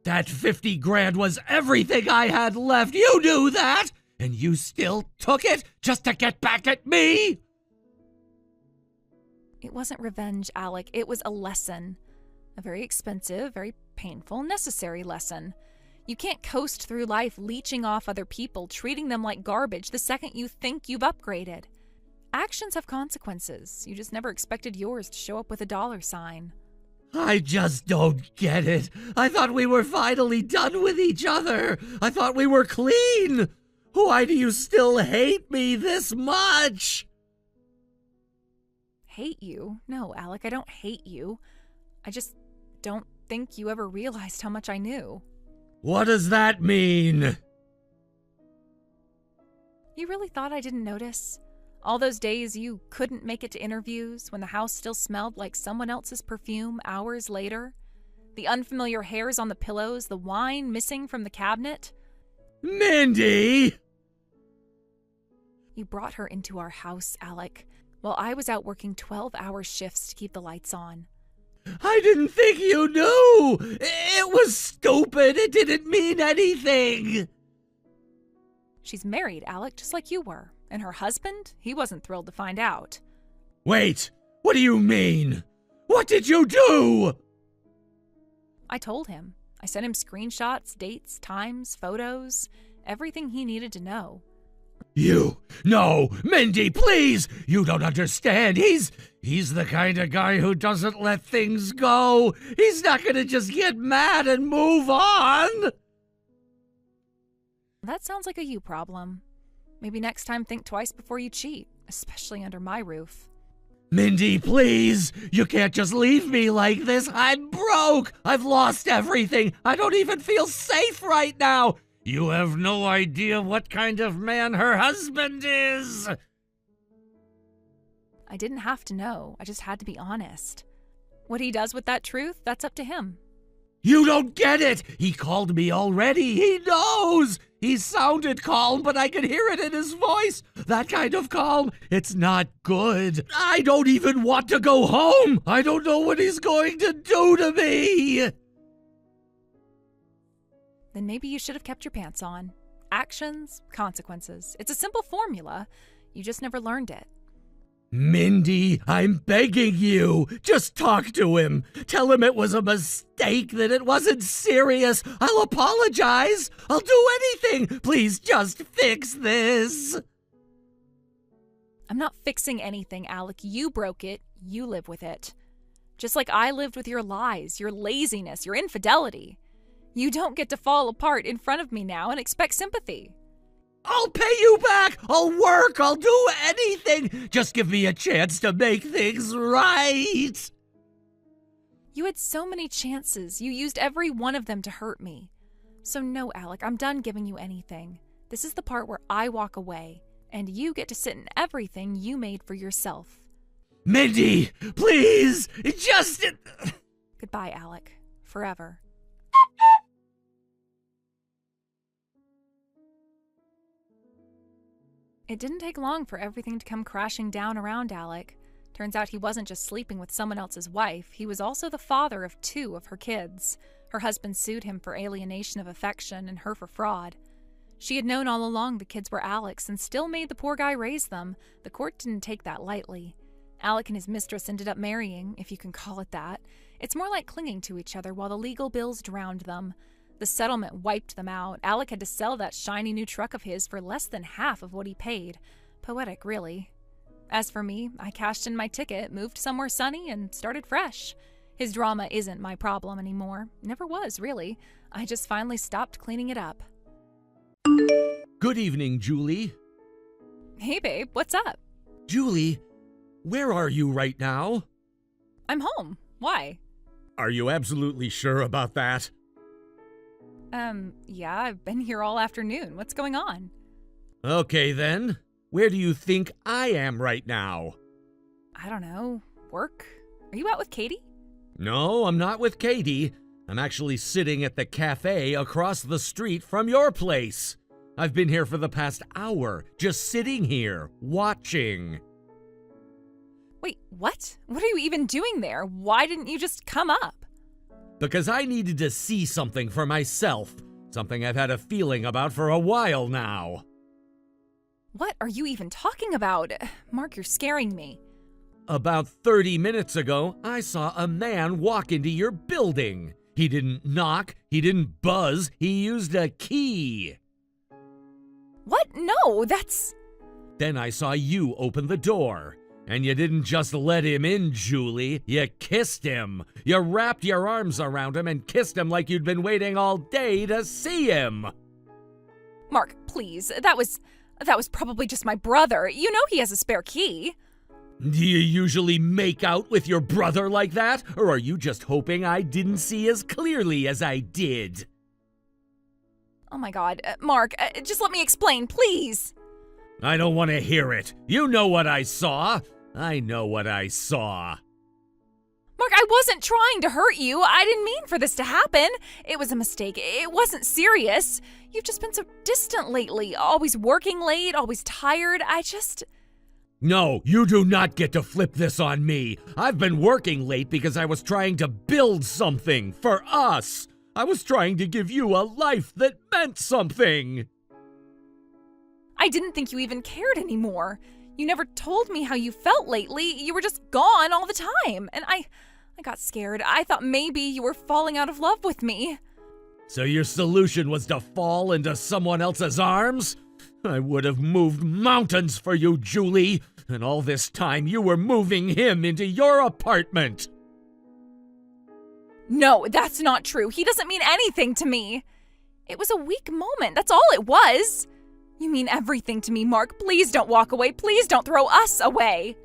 That 50 grand was everything I had left. You knew that! And you still took it just to get back at me? It wasn't revenge, Alec. It was a lesson. A very expensive, very painful, necessary lesson. You can't coast through life leeching off other people, treating them like garbage the second you think you've upgraded. Actions have consequences. You just never expected yours to show up with a dollar sign. I just don't get it. I thought we were finally done with each other. I thought we were clean. Why do you still hate me this much? Hate you? No, Alec, I don't hate you. I just don't think you ever realized how much I knew. What does that mean? You really thought I didn't notice? All those days you couldn't make it to interviews when the house still smelled like someone else's perfume hours later? The unfamiliar hairs on the pillows, the wine missing from the cabinet? Mindy! You brought her into our house, Alec, while I was out working 12-hour shifts to keep the lights on. I didn't think you knew! It was stupid! It didn't mean anything! She's married, Alec, just like you were. And her husband? He wasn't thrilled to find out. Wait! What do you mean? What did you do? I told him. I sent him screenshots, dates, times, photos, everything he needed to know. No, Mindy, please! You don't understand. He's the kind of guy who doesn't let things go. He's not gonna just get mad and move on. That sounds like a you problem. Maybe next time think twice before you cheat, especially under my roof. Mindy, please! You can't just leave me like this. I'm broke! I've lost everything. I don't even feel safe right now. You have no idea what kind of man her husband is. I didn't have to know. I just had to be honest. What he does with that truth, that's up to him. You don't get it! He called me already! He knows! He sounded calm, but I could hear it in his voice! That kind of calm, it's not good! I don't even want to go home! I don't know what he's going to do to me! Then maybe you should have kept your pants on. Actions, consequences. It's a simple formula. You just never learned it. Mindy, I'm begging you, just talk to him. Tell him it was a mistake, that it wasn't serious. I'll apologize. I'll do anything. Please just fix this. I'm not fixing anything, Alec. You broke it. You live with it. Just like I lived with your lies, your laziness, your infidelity. You don't get to fall apart in front of me now and expect sympathy. I'll pay you back. I'll work. I'll do anything. Just give me a chance to make things right. You had so many chances. You used every one of them to hurt me. So no, Alec, I'm done giving you anything. This is the part where I walk away, and you get to sit in everything you made for yourself. Mindy, please, just... Goodbye, Alec. Forever. It didn't take long for everything to come crashing down around Alec. Turns out he wasn't just sleeping with someone else's wife, he was also the father of 2 of her kids. Her husband sued him for alienation of affection and her for fraud. She had known all along the kids were Alec's and still made the poor guy raise them. The court didn't take that lightly. Alec and his mistress ended up marrying, if you can call it that. It's more like clinging to each other while the legal bills drowned them. The settlement wiped them out. Alec had to sell that shiny new truck of his for less than half of what he paid. Poetic, really. As for me, I cashed in my ticket, moved somewhere sunny, and started fresh. His drama isn't my problem anymore. Never was, really. I just finally stopped cleaning it up. Good evening, Julie. Hey, babe, what's up? Julie, where are you right now? I'm home. Why? Are you absolutely sure about that? Yeah, I've been here all afternoon. What's going on? Okay, then. Where do you think I am right now? I don't know. Work? Are you out with Katie? No, I'm not with Katie. I'm actually sitting at the cafe across the street from your place. I've been here for the past hour, just sitting here, watching. Wait, what? What are you even doing there? Why didn't you just come up? Because I needed to see something for myself. Something I've had a feeling about for a while now. What are you even talking about? Mark, you're scaring me. About 30 minutes ago, I saw a man walk into your building. He didn't knock, he didn't buzz, he used a key. What? No, that's... Then I saw you open the door. And you didn't just let him in, Julie. You kissed him. You wrapped your arms around him and kissed him like you'd been waiting all day to see him. Mark, please. That was probably just my brother. You know he has a spare key. Do you usually make out with your brother like that? Or are you just hoping I didn't see as clearly as I did? Oh my God. Mark, just let me explain, please. I don't want to hear it. You know what I saw. I know what I saw. Mark, I wasn't trying to hurt you. I didn't mean for this to happen. It was a mistake. It wasn't serious. You've just been so distant lately. Always working late, always tired. No, you do not get to flip this on me. I've been working late because I was trying to build something for us. I was trying to give you a life that meant something. I didn't think you even cared anymore. You never told me how you felt lately. You were just gone all the time. And I got scared. I thought maybe you were falling out of love with me. So your solution was to fall into someone else's arms? I would have moved mountains for you, Julie. And all this time you were moving him into your apartment. No, that's not true. He doesn't mean anything to me. It was a weak moment. That's all it was. You mean everything to me, Mark. Please don't walk away. Please don't throw us away.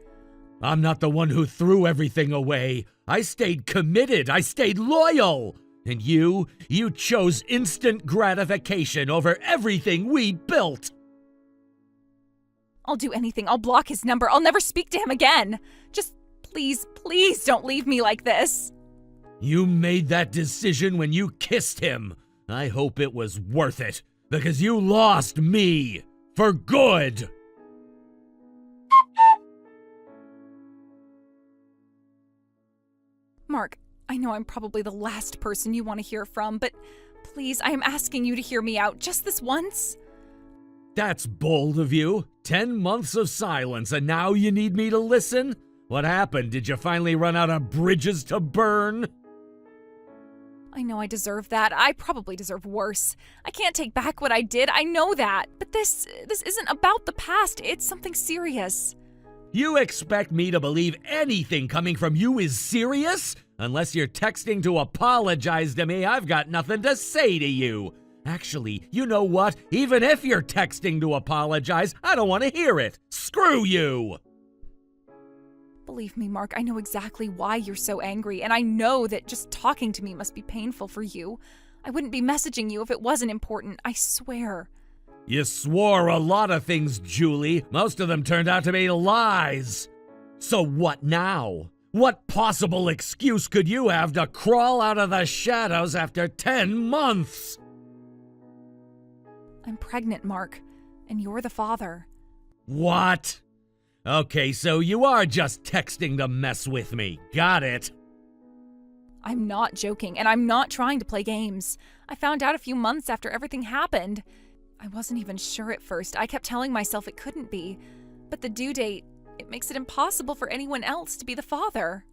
I'm not the one who threw everything away. I stayed committed. I stayed loyal. And you chose instant gratification over everything we built. I'll do anything. I'll block his number. I'll never speak to him again. Just please don't leave me like this. You made that decision when you kissed him. I hope it was worth it, because you lost me. For good. Mark, I know I'm probably the last person you want to hear from, but please, I am asking you to hear me out just this once. That's bold of you. 10 months of silence, and now you need me to listen? What happened? Did you finally run out of bridges to burn? I know I deserve that. I probably deserve worse. I can't take back what I did. I know that. But this isn't about the past. It's something serious. You expect me to believe anything coming from you is serious? Unless you're texting to apologize to me, I've got nothing to say to you. Actually, you know what? Even if you're texting to apologize, I don't want to hear it. Screw you! Believe me, Mark, I know exactly why you're so angry, and I know that just talking to me must be painful for you. I wouldn't be messaging you if it wasn't important, I swear. You swore a lot of things, Julie. Most of them turned out to be lies. So what now? What possible excuse could you have to crawl out of the shadows after 10 months? I'm pregnant, Mark, and you're the father. What? Okay, so you are just texting to mess with me. Got it. I'm not joking, and I'm not trying to play games. I found out a few months after everything happened. I wasn't even sure at first. I kept telling myself it couldn't be. But the due date, it makes it impossible for anyone else to be the father.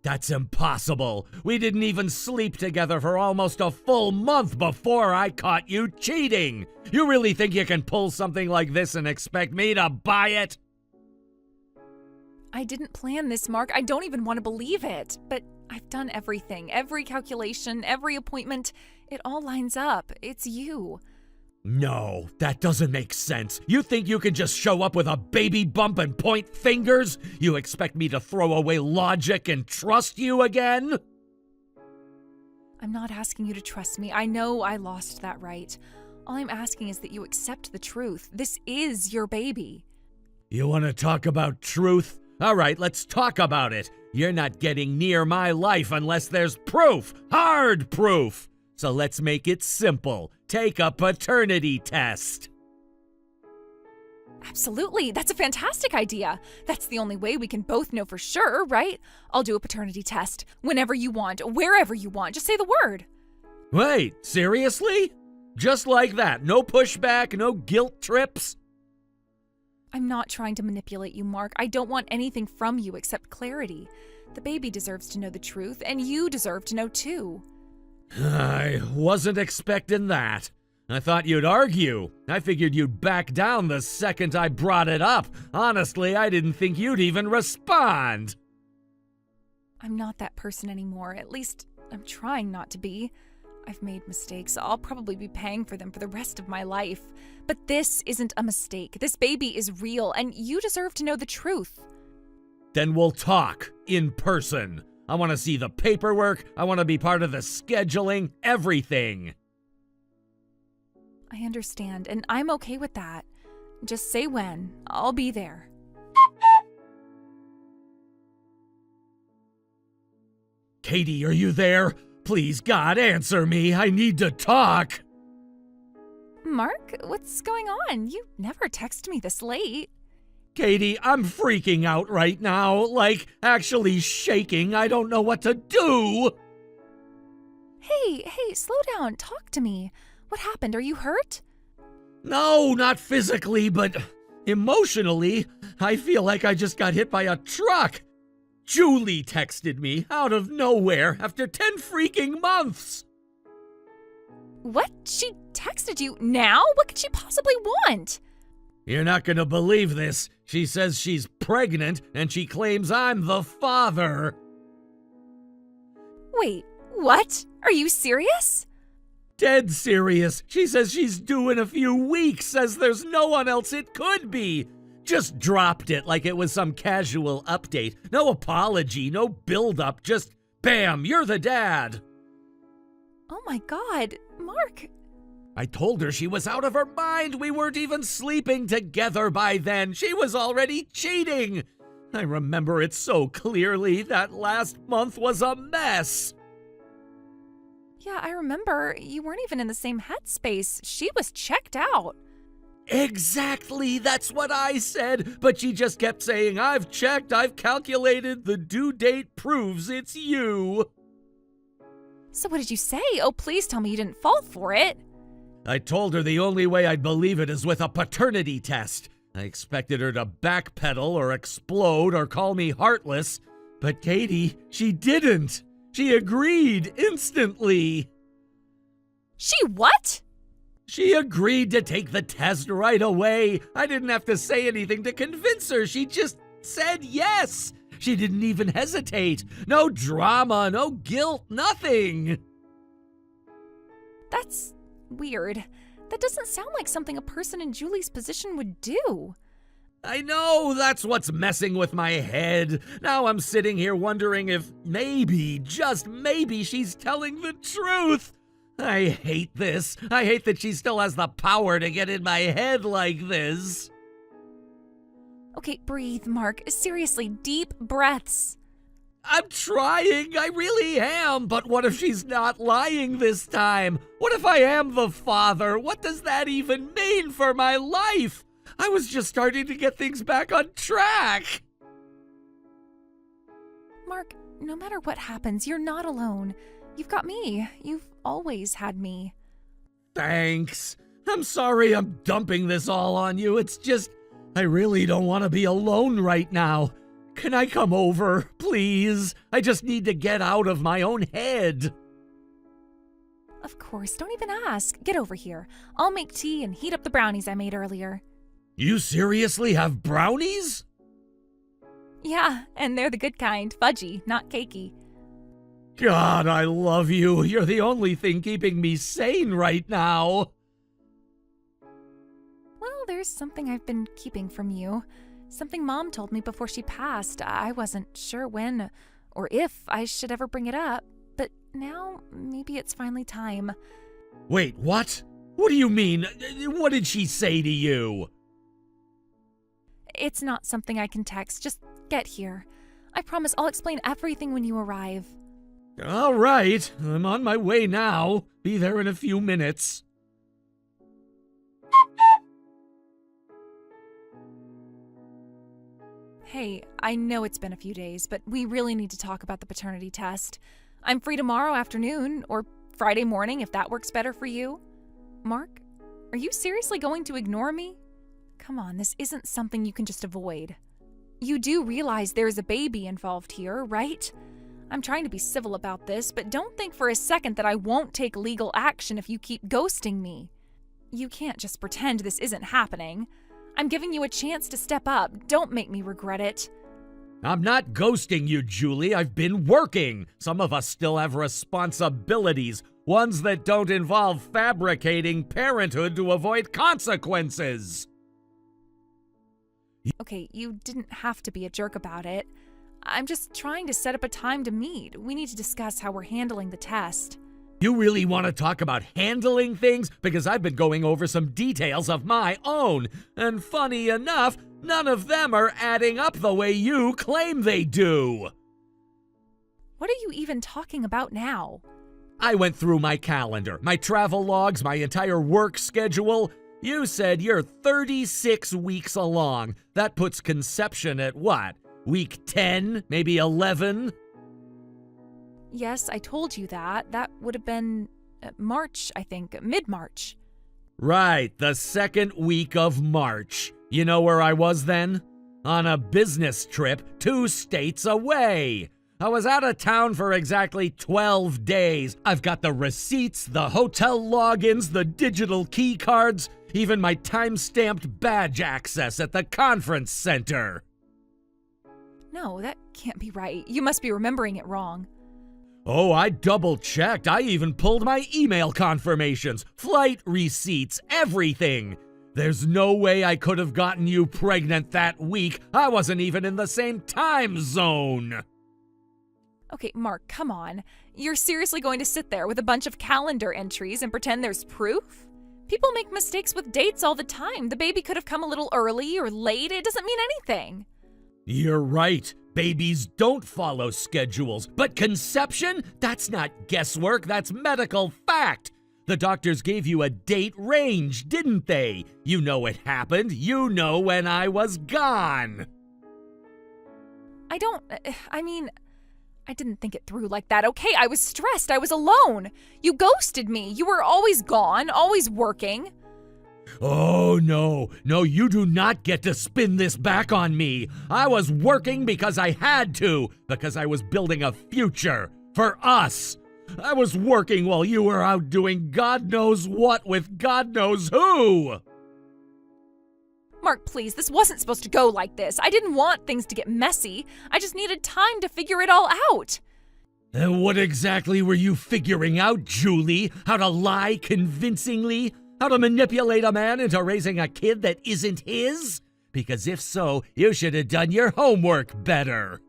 That's impossible. We didn't even sleep together for almost a full month before I caught you cheating. You really think you can pull something like this and expect me to buy it? I didn't plan this, Mark. I don't even want to believe it. But I've done everything. Every calculation, every appointment. It all lines up. It's you. No, that doesn't make sense. You think you can just show up with a baby bump and point fingers? You expect me to throw away logic and trust you again? I'm not asking you to trust me. I know I lost that right. All I'm asking is that you accept the truth. This is your baby. You want to talk about truth? All right, let's talk about it. You're not getting near my life unless there's proof. Hard proof. So let's make it simple. Take a paternity test. Absolutely. That's a fantastic idea. That's the only way we can both know for sure, right? I'll do a paternity test whenever you want, wherever you want. Just say the word. Wait, seriously? Just like that? No pushback, no guilt trips? I'm not trying to manipulate you, Mark. I don't want anything from you except clarity. The baby deserves to know the truth, and you deserve to know too. I wasn't expecting that. I thought you'd argue. I figured you'd back down the second I brought it up. Honestly, I didn't think you'd even respond. I'm not that person anymore. At least, I'm trying not to be. I've made mistakes. I'll probably be paying for them for the rest of my life. But this isn't a mistake. This baby is real, and you deserve to know the truth. Then we'll talk in person. I want to see the paperwork. I want to be part of the scheduling, everything. I understand, and I'm okay with that. Just say when. I'll be there. Katie, are you there? Please, God, answer me. I need to talk. Mark, what's going on? You never text me this late. Katie, I'm freaking out right now. Like, actually shaking. I don't know what to do. Hey, slow down. Talk to me. What happened? Are you hurt? No, not physically, but emotionally. I feel like I just got hit by a truck. Julie texted me out of nowhere after 10 freaking months. What? She texted you now? What could she possibly want? You're not gonna believe this. She says she's pregnant and she claims I'm the father. Wait, what? Are you serious? Dead serious. She says she's due in a few weeks, says there's no one else it could be. Just dropped it like it was some casual update. No apology, no build-up, just bam, you're the dad. Oh my God, Mark. I told her she was out of her mind. We weren't even sleeping together by then. She was already cheating. I remember it so clearly. That last month was a mess. Yeah, I remember. You weren't even in the same headspace. She was checked out. Exactly, that's what I said, but she just kept saying, I've checked, I've calculated, the due date proves it's you. So what did you say? Oh, please tell me you didn't fall for it. I told her the only way I'd believe it is with a paternity test. I expected her to backpedal or explode or call me heartless, but Katie, she didn't. She agreed instantly. She what? She agreed to take the test right away. I didn't have to say anything to convince her. She just said yes. She didn't even hesitate. No drama, no guilt, nothing. That's weird. That doesn't sound like something a person in Julie's position would do. I know, that's what's messing with my head. Now I'm sitting here wondering if maybe, just maybe, she's telling the truth. I hate this. I hate that she still has the power to get in my head like this. Okay, breathe, Mark. Seriously, deep breaths. I'm trying, I really am, but what if she's not lying this time? What if I am the father? What does that even mean for my life? I was just starting to get things back on track. Mark, no matter what happens, you're not alone. You've got me. You've always had me. Thanks. I'm sorry I'm dumping this all on you. It's just, I really don't want to be alone right now. Can I come over, please? I just need to get out of my own head. Of course, don't even ask. Get over here. I'll make tea and heat up the brownies I made earlier. You seriously have brownies? Yeah, and they're the good kind, fudgy, not cakey. God, I love you. You're the only thing keeping me sane right now. Well, there's something I've been keeping from you. Something Mom told me before she passed. I wasn't sure when or if I should ever bring it up, but now maybe it's finally time. Wait, what? What do you mean? What did she say to you? It's not something I can text. Just get here. I promise I'll explain everything when you arrive. All right, I'm on my way now. Be there in a few minutes. Hey, I know it's been a few days, but we really need to talk about the paternity test. I'm free tomorrow afternoon, or Friday morning if that works better for you. Mark, are you seriously going to ignore me? Come on, this isn't something you can just avoid. You do realize there's a baby involved here, right? I'm trying to be civil about this, but don't think for a second that I won't take legal action if you keep ghosting me. You can't just pretend this isn't happening. I'm giving you a chance to step up. Don't make me regret it. I'm not ghosting you, Julie. I've been working. Some of us still have responsibilities, ones that don't involve fabricating parenthood to avoid consequences. Okay, you didn't have to be a jerk about it. I'm just trying to set up a time to meet. We need to discuss how we're handling the test. You really want to talk about handling things? Because I've been going over some details of my own, and funny enough, none of them are adding up the way you claim they do. What are you even talking about now? I went through my calendar, my travel logs, my entire work schedule. You said you're 36 weeks along. That puts conception at what? Week 10, maybe 11? Yes, I told you that. That would have been March, I think, mid-March. Right, the second week of March. You know where I was then? On a business trip 2 states away. I was out of town for exactly 12 days. I've got the receipts, the hotel logins, the digital key cards, even my time-stamped badge access at the conference center. No, that can't be right. You must be remembering it wrong. Oh, I double-checked. I even pulled my email confirmations, flight receipts, everything. There's no way I could have gotten you pregnant that week. I wasn't even in the same time zone. Okay, Mark, come on. You're seriously going to sit there with a bunch of calendar entries and pretend there's proof? People make mistakes with dates all the time. The baby could have come a little early or late. It doesn't mean anything. You're right. Babies don't follow schedules, but conception? That's not guesswork, that's medical fact. The doctors gave you a date range, didn't they? You know it happened. You know when I was gone. I didn't think it through like that, okay? I was stressed. I was alone. You ghosted me. You were always gone, always working. Oh, no, you do not get to spin this back on me. I was working because I had to, because I was building a future for us. I was working while you were out doing God knows what with God knows who. Mark, please, this wasn't supposed to go like this. I didn't want things to get messy. I just needed time to figure it all out. And what exactly were you figuring out, Julie? How to lie convincingly? How to manipulate a man into raising a kid that isn't his? Because if so, you should have done your homework better.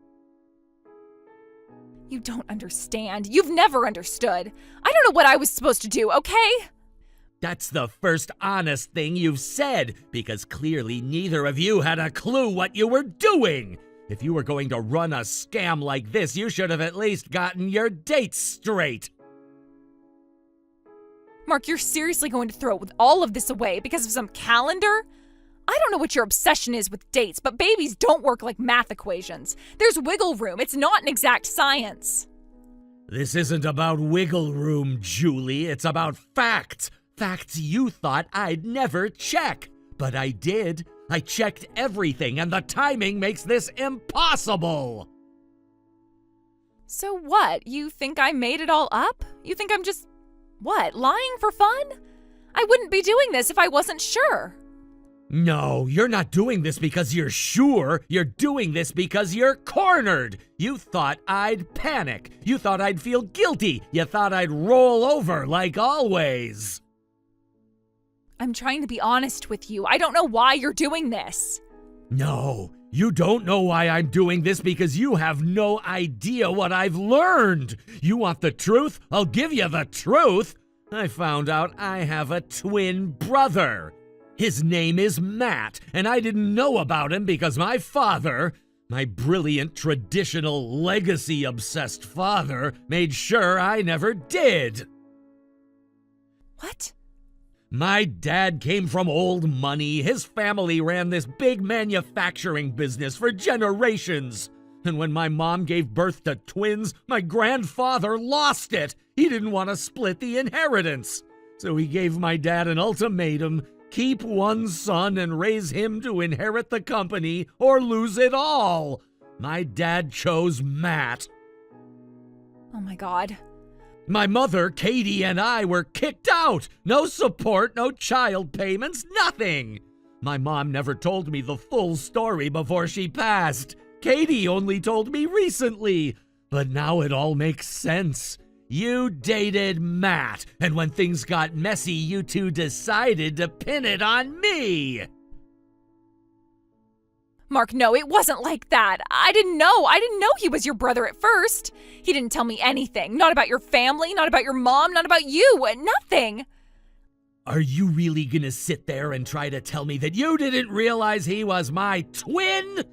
You don't understand. You've never understood. I don't know what I was supposed to do, okay? That's the first honest thing you've said, because clearly neither of you had a clue what you were doing. If you were going to run a scam like this, you should have at least gotten your dates straight. Mark, you're seriously going to throw all of this away because of some calendar? I don't know what your obsession is with dates, but babies don't work like math equations. There's wiggle room. It's not an exact science. This isn't about wiggle room, Julie. It's about facts. Facts you thought I'd never check. But I did. I checked everything, and the timing makes this impossible. So what? You think I made it all up? You think I'm just, lying for fun? I wouldn't be doing this if I wasn't sure. No, you're not doing this because you're sure. You're doing this because you're cornered. You thought I'd panic. You thought I'd feel guilty. You thought I'd roll over like always. I'm trying to be honest with you. I don't know why you're doing this. No, you don't know why I'm doing this because you have no idea what I've learned. You want the truth? I'll give you the truth. I found out I have a twin brother. His name is Matt, and I didn't know about him because my father, my brilliant, traditional, legacy-obsessed father, made sure I never did. What? My dad came from old money. His family ran this big manufacturing business for generations. And when my mom gave birth to twins, my grandfather lost it. He didn't want to split the inheritance. So he gave my dad an ultimatum: keep one son and raise him to inherit the company or lose it all. My dad chose Matt. Oh my God. My mother, Katie, and I were kicked out. No support, no child payments, nothing. My mom never told me the full story before she passed. Katie only told me recently. But now it all makes sense. You dated Matt, and when things got messy, you two decided to pin it on me. Mark, no, it wasn't like that. I didn't know he was your brother at first. He didn't tell me anything. Not about your family, not about your mom, not about you. Nothing. Are you really gonna sit there and try to tell me that you didn't realize he was my twin?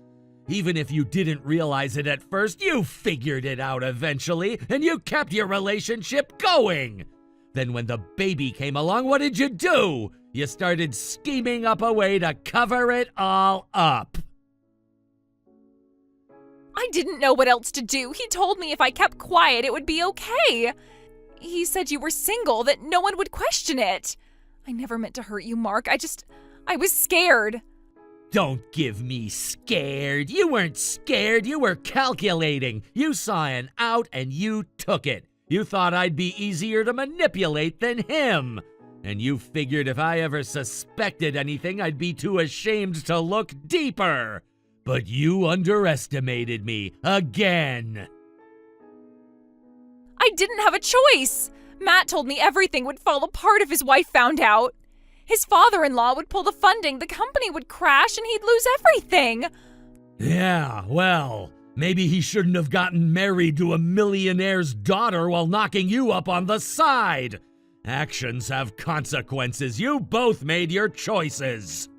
Even if you didn't realize it at first, you figured it out eventually, and you kept your relationship going. Then when the baby came along, what did you do? You started scheming up a way to cover it all up. I didn't know what else to do. He told me if I kept quiet, it would be okay. He said you were single, that no one would question it. I never meant to hurt you, Mark. I was scared. Don't give me scared. You weren't scared. You were calculating. You saw an out and you took it. You thought I'd be easier to manipulate than him. And you figured if I ever suspected anything, I'd be too ashamed to look deeper. But you underestimated me again. I didn't have a choice. Matt told me everything would fall apart if his wife found out. His father-in-law would pull the funding, the company would crash, and he'd lose everything. Yeah, well, maybe he shouldn't have gotten married to a millionaire's daughter while knocking you up on the side. Actions have consequences. You both made your choices.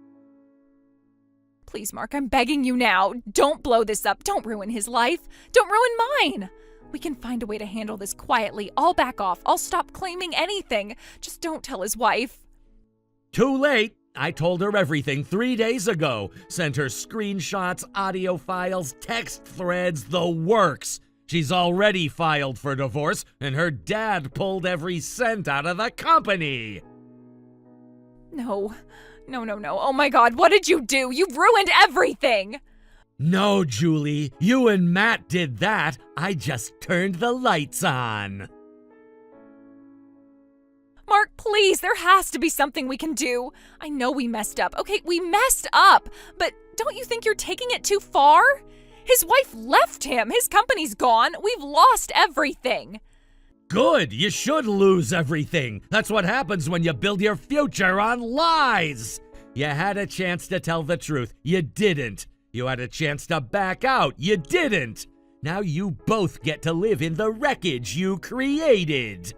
Please, Mark, I'm begging you now. Don't blow this up. Don't ruin his life. Don't ruin mine. We can find a way to handle this quietly. I'll back off. I'll stop claiming anything. Just don't tell his wife. Too late. I told her everything 3 days ago. Sent her screenshots, audio files, text threads, the works. She's already filed for divorce, and her dad pulled every cent out of the company. No. Oh my God, what did you do? You ruined everything. No, Julie, you and Matt did that. I just turned the lights on. Mark, please, there has to be something we can do. I know we messed up. Okay, we messed up. But don't you think you're taking it too far? His wife left him. His company's gone. We've lost everything. Good, you should lose everything. That's what happens when you build your future on lies. You had a chance to tell the truth. You didn't. You had a chance to back out. You didn't. Now you both get to live in the wreckage you created.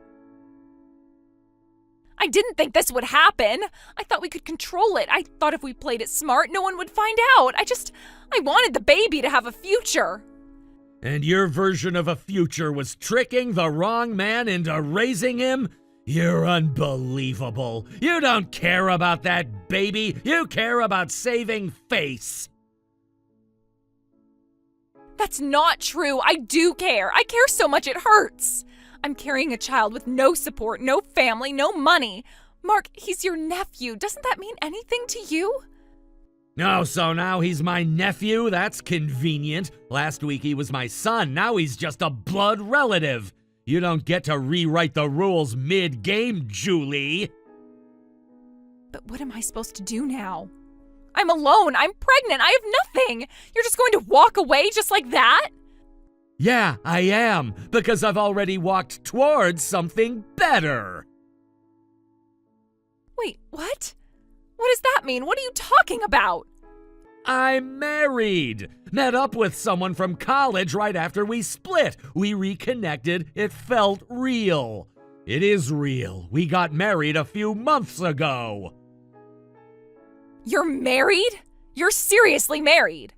I didn't think this would happen. I thought we could control it. I thought if we played it smart, no one would find out. I wanted the baby to have a future. And your version of a future was tricking the wrong man into raising him? You're unbelievable. You don't care about that baby. You care about saving face. That's not true. I do care. I care so much it hurts. I'm carrying a child with no support, no family, no money. Mark, he's your nephew. Doesn't that mean anything to you? Oh, so now he's my nephew? That's convenient. Last week he was my son. Now he's just a blood relative. You don't get to rewrite the rules mid-game, Julie. But what am I supposed to do now? I'm alone. I'm pregnant. I have nothing. You're just going to walk away just like that? Yeah, I am, because I've already walked towards something better. Wait, what? What does that mean? What are you talking about? I'm married. Met up with someone from college right after we split. We reconnected. It felt real. It is real. We got married a few months ago. You're married? You're seriously married?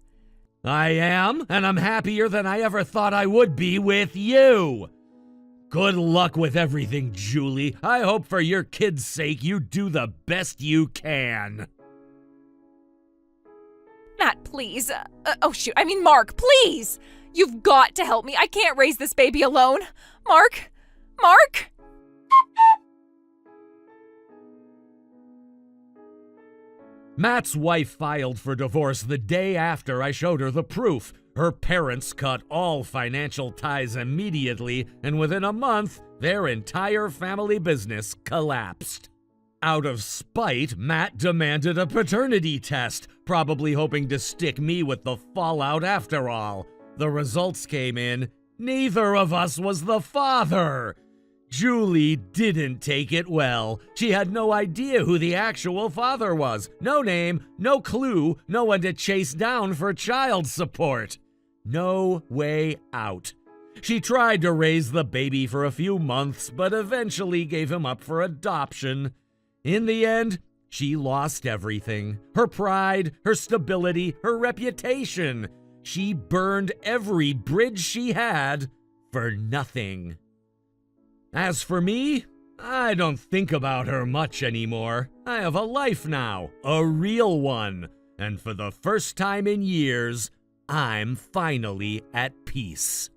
I am, and I'm happier than I ever thought I would be with you. Good luck with everything, Julie. I hope for your kid's sake you do the best you can. Matt, please. Mark, please. You've got to help me. I can't raise this baby alone. Mark? Matt's wife filed for divorce the day after I showed her the proof. Her parents cut all financial ties immediately, and within a month, their entire family business collapsed. Out of spite, Matt demanded a paternity test, probably hoping to stick me with the fallout after all. The results came in. Neither of us was the father. Julie didn't take it well. She had no idea who the actual father was. No name, no clue, no one to chase down for child support. No way out. She tried to raise the baby for a few months, but eventually gave him up for adoption. In the end, she lost everything. Her pride, her stability, her reputation. She burned every bridge she had for nothing. As for me, I don't think about her much anymore. I have a life now, a real one. And for the first time in years, I'm finally at peace.